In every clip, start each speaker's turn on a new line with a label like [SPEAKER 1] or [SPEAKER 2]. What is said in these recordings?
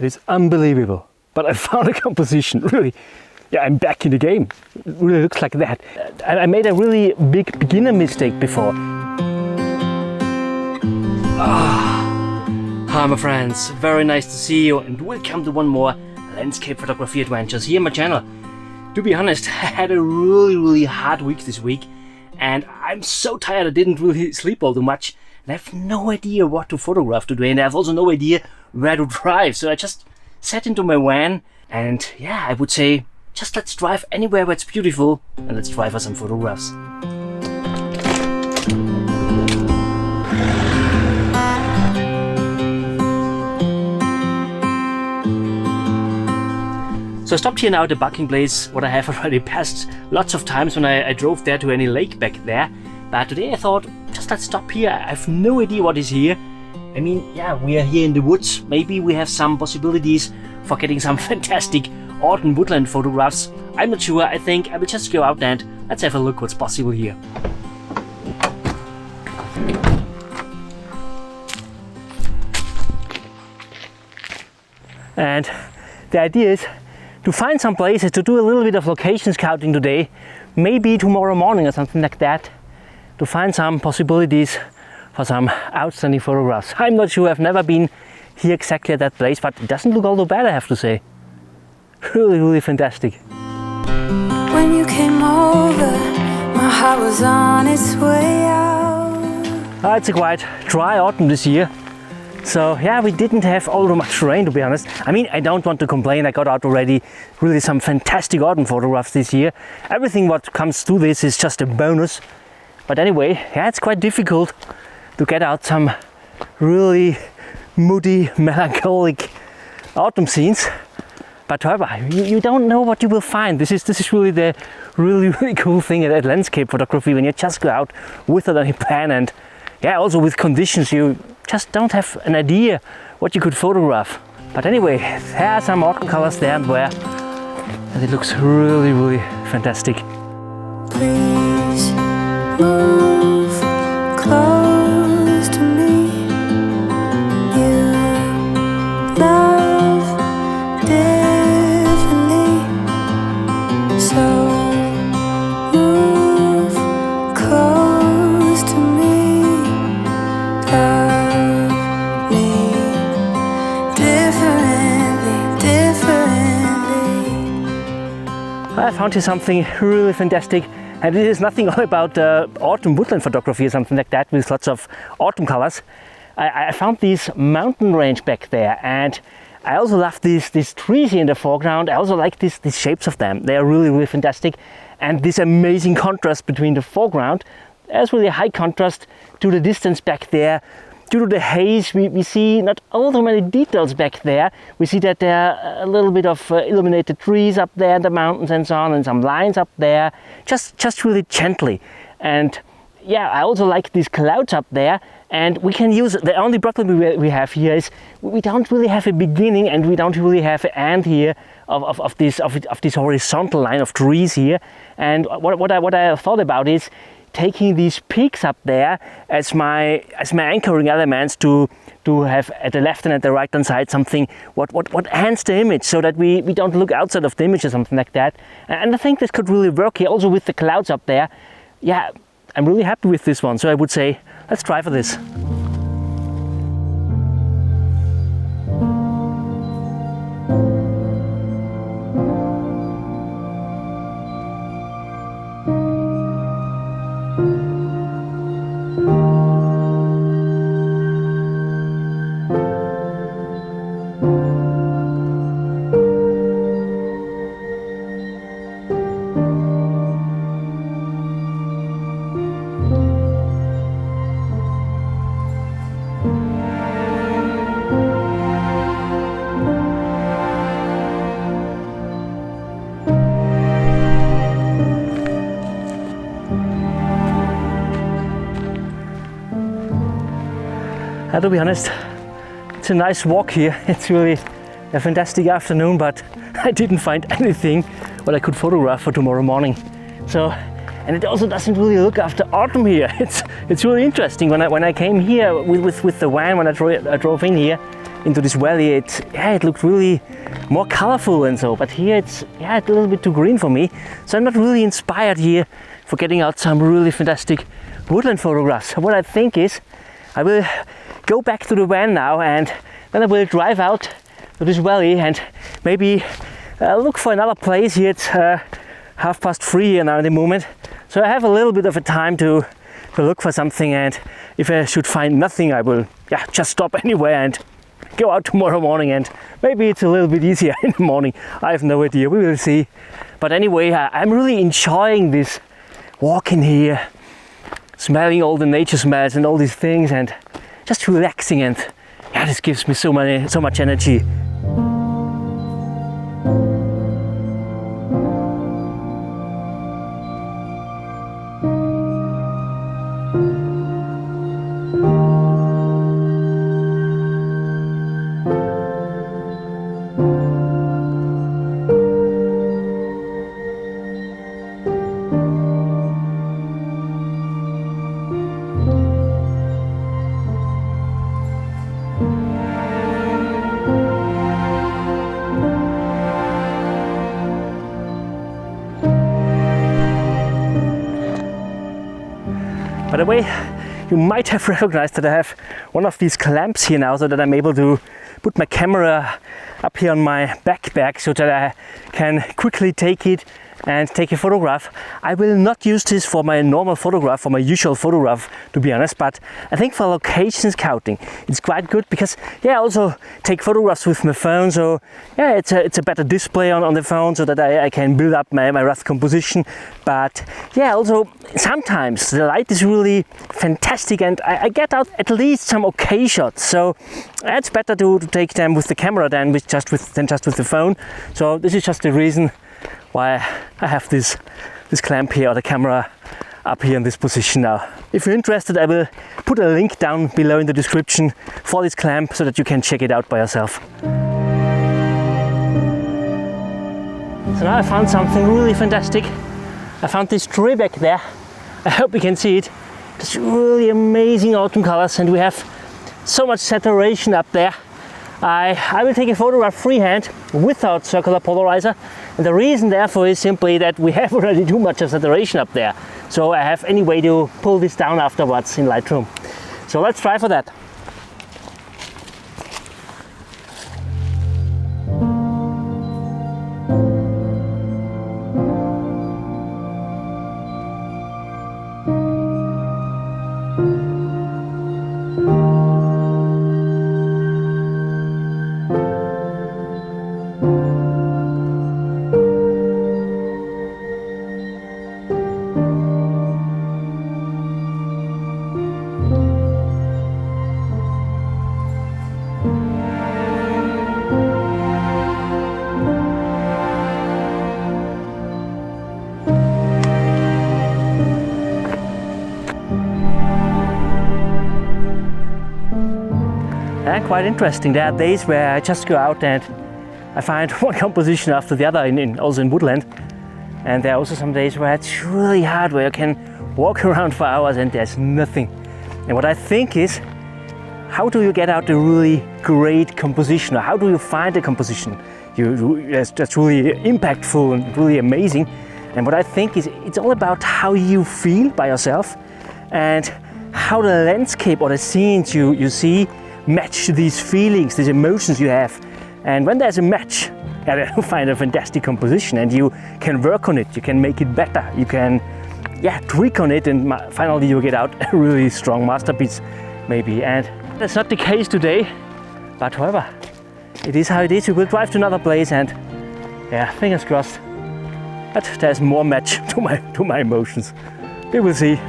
[SPEAKER 1] It is unbelievable. But I found a composition, really. Yeah, I'm back in the game. It really looks like that. I made a really big beginner mistake before. Hi my friends, very nice to see you and welcome to one more landscape photography adventures here on my channel. To be honest, I had a really hard week this week and I'm so tired I didn't really sleep all too much and I have no idea what to photograph today, and I have also no idea where to drive, so I just sat into my van and yeah, I would say just let's drive anywhere where it's beautiful and let's drive for some photographs. So I stopped here now at the parking place, what I have already passed lots of times when I drove there to any lake back there. But today I thought, just let's stop here. I have no idea what is here. I mean, yeah, we are here in the woods. Maybe we have some possibilities for getting some fantastic autumn woodland photographs. I'm not sure. I think I will just go out and let's have a look what's possible here. And the idea is to find some places to do a little bit of location scouting today, maybe tomorrow morning or something like that, to find some possibilities for some outstanding photographs. I'm not sure, I've never been here exactly at that place, but it doesn't look all too bad, I have to say. Really fantastic.
[SPEAKER 2] When you came over, my heart was on its way out.
[SPEAKER 1] It's a quite dry autumn this year. So yeah, we didn't have all too much rain, to be honest. I mean, I don't want to complain. I got out already really some fantastic autumn photographs this year. Everything what comes to this is just a bonus. But anyway, yeah, it's quite difficult to get out some really moody, melancholic autumn scenes. But however, you don't know what you will find. This is really the really cool thing at landscape photography, when you just go out without any plan, and yeah, also with conditions you just don't have an idea what you could photograph. But anyway, there are some autumn colors there and where, and it looks really fantastic.
[SPEAKER 2] Please move close to me. You love differently, so move close to me. Love me differently.
[SPEAKER 1] I found here something really fantastic. And this is nothing all about autumn woodland photography or something like that with lots of autumn colors. I found this mountain range back there, and I also love these trees here in the foreground. I also like these shapes of them. They are really fantastic. And this amazing contrast between the foreground, there's really a high contrast to the distance back there. Due to the haze, we see not all too many details back there. We see that there are a little bit of illuminated trees up there, the mountains and so on, and some lines up there, just really gently. And yeah, I also like these clouds up there, and we can use, the only problem we have here is we don't really have a beginning and we don't really have an end here of this horizontal line of trees here. And what I thought about is taking these peaks up there as my anchoring elements to have at the left and at the right hand side something what ends the image, so that we don't look outside of the image or something like that. And I think this could really work here also with the clouds up there. Yeah, I'm really happy with this one, so I would say let's try for this. To be honest, it's a nice walk here. It's really a fantastic afternoon, but I didn't find anything what I could photograph for tomorrow morning. So, and it also doesn't really look after autumn here. It's really interesting. When I came here with the van, when I drove in here, into this valley, it looked really more colorful and so, but here it's a little bit too green for me. So I'm not really inspired here for getting out some really fantastic woodland photographs. What I think is I will go back to the van now, and then I will drive out to this valley and maybe look for another place. Here it's 3:30 here now at the moment, so I have a little bit of a time to look for something, and if I should find nothing, I will just stop anywhere and go out tomorrow morning, and maybe it's a little bit easier in the morning. I have no idea, we will see. But anyway, I'm really enjoying this walking here, smelling all the nature smells and all these things, and just relaxing, and this gives me so much energy. By the way, you might have recognized that I have one of these clamps here now, so that I'm able to put my camera up here on my backpack so that I can quickly take it and take a photograph. I will not use this for my normal photograph, for my usual photograph, to be honest, but I think for location scouting it's quite good, because I also take photographs with my phone, so it's a better display on the phone, so that I can build up my rough composition. But also sometimes the light is really fantastic and I get out at least some okay shots, so it's better to take them with the camera than just with the phone. So this is just the reason why I have this clamp here, or the camera up here in this position now. If you're interested, I will put a link down below in the description for this clamp, so that you can check it out by yourself. So now I found something really fantastic. I found this tree back there. I hope you can see it. It's really amazing autumn colors, and we have so much saturation up there. I will take a photograph freehand without circular polarizer, and the reason therefore is simply that we have already too much of saturation up there, so I have any way to pull this down afterwards in Lightroom. So let's try for that. Quite interesting. There are days where I just go out and I find one composition after the other, also in Woodland, and there are also some days where it's really hard, where you can walk around for hours and there's nothing. And what I think is, how do you get out a really great composition, or how do you find a composition that's really impactful and really amazing? And what I think is, it's all about how you feel by yourself, and how the landscape or the scenes you see match these feelings, these emotions you have. And when there's a match, then you find a fantastic composition, and you can work on it, you can make it better, you can tweak on it, and finally you get out a really strong masterpiece maybe. And that's not the case today, but however, it is how it is. We will drive to another place, and fingers crossed that there's more match to my emotions. We will see.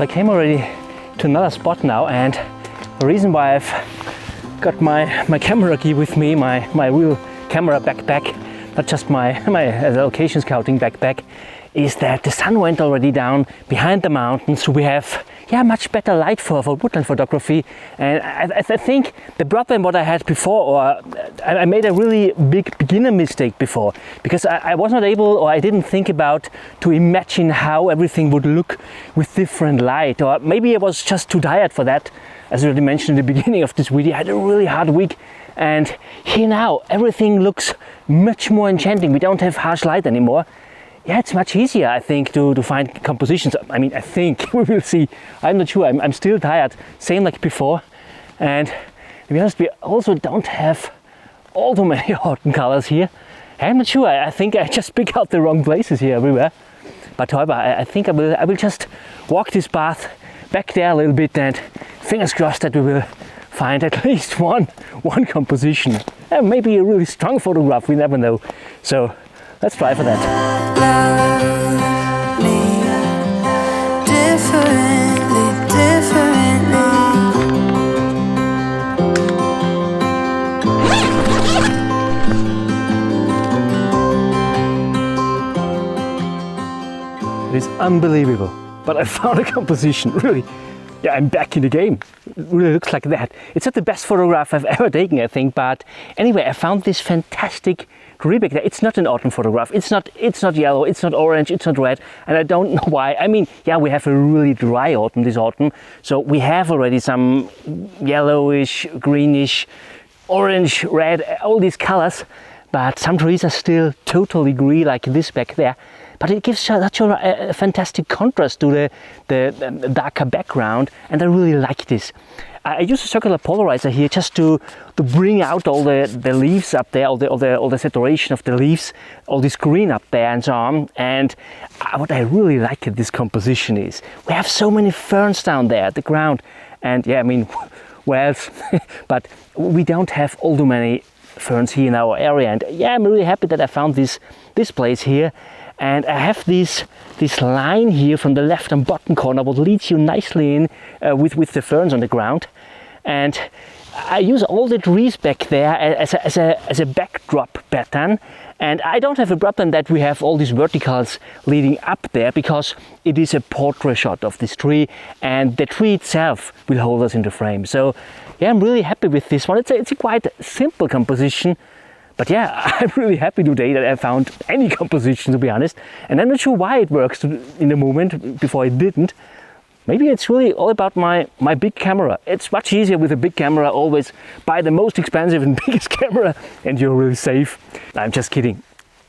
[SPEAKER 1] So I came already to another spot now, and the reason why I've got my camera gear with me, my real camera backpack, not just my location scouting backpack, is that the sun went already down behind the mountains, so we have much better light for woodland photography. And I think the problem what I had before, or I made a really big beginner mistake before, because I was not able, or I didn't think about to imagine how everything would look with different light, or maybe I was just too tired for that. As I already mentioned in the beginning of this video, I had a really hard week, and here now everything looks much more enchanting. We don't have harsh light anymore. Yeah, it's much easier, I think, to find compositions. I mean, I think we will see. I'm not sure. I'm still tired, same like before. And to be honest, we also don't have all too many autumn colors here. I'm not sure. I think I just pick out the wrong places here everywhere. But however, I think I will just walk this path back there a little bit, and fingers crossed that we will find at least one composition. And maybe a really strong photograph. We never know. So let's try for that.
[SPEAKER 2] Love me differently.
[SPEAKER 1] It is unbelievable, but I found a composition, really. Yeah, I'm back in the game. It really looks like that. It's not the best photograph I've ever taken, I think, but anyway, I found this fantastic tree back there. It's not an autumn photograph. It's not yellow, it's not orange, it's not red, and I don't know why. I mean, yeah, we have a really dry autumn this autumn, so we have already some yellowish, greenish, orange, red, all these colors, but some trees are still totally green like this back there. But it gives such a fantastic contrast to the darker background, and I really like this. I use a circular polarizer here just to bring out all the leaves up there, all the saturation of the leaves, all this green up there and so on. And what I really like at this composition is we have so many ferns down there at the ground. And yeah, I mean, where else? But we don't have all too many ferns here in our area. And yeah, I'm really happy that I found this place here. And I have this line here from the left and bottom corner, what leads you nicely in with the ferns on the ground. And I use all the trees back there as a backdrop pattern. And I don't have a problem that we have all these verticals leading up there, because it is a portrait shot of this tree, and the tree itself will hold us in the frame. So yeah, I'm really happy with this one. It's a quite simple composition. But yeah, I'm really happy today that I found any composition, to be honest. And I'm not sure why it works in the moment, before it didn't. Maybe it's really all about my big camera. It's much easier with a big camera. Always buy the most expensive and biggest camera and you're really safe. I'm just kidding.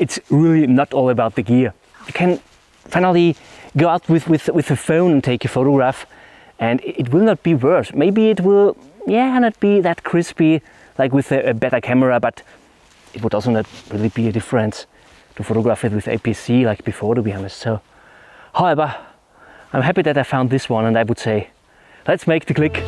[SPEAKER 1] It's really not all about the gear. You can finally go out with a phone and take a photograph, and it will not be worse. Maybe it will, yeah, not be that crispy like with a better camera, but it would also not really be a difference to photograph it with APS-C like before, to be honest. So, however, I'm happy that I found this one, and I would say, let's make the click.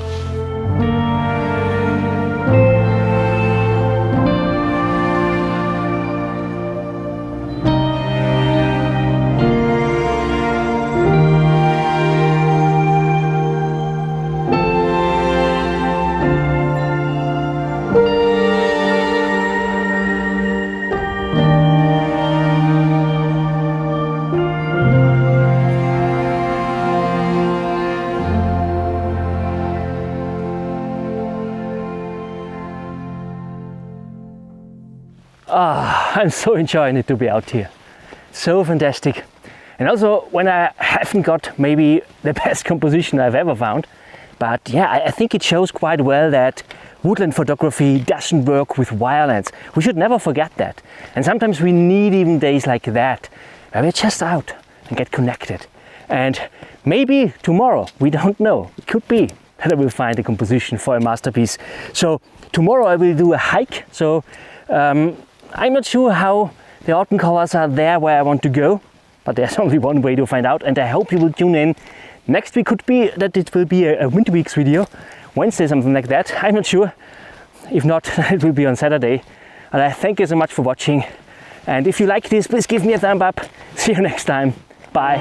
[SPEAKER 1] I'm so enjoying it to be out here. So fantastic. And also when I haven't got maybe the best composition I've ever found, but yeah, I think it shows quite well that woodland photography doesn't work with wirelands. We should never forget that. And sometimes we need even days like that, where we're just out and get connected. And maybe tomorrow, we don't know, it could be that I will find a composition for a masterpiece. So tomorrow I will do a hike. So I'm not sure how the autumn colors are there where I want to go, but there's only one way to find out, and I hope you will tune in. Next week could be that it will be a winter weeks video, Wednesday, something like that. I'm not sure. If not, it will be on Saturday. And I thank you so much for watching. And if you like this, please give me a thumb up. See you next time. Bye.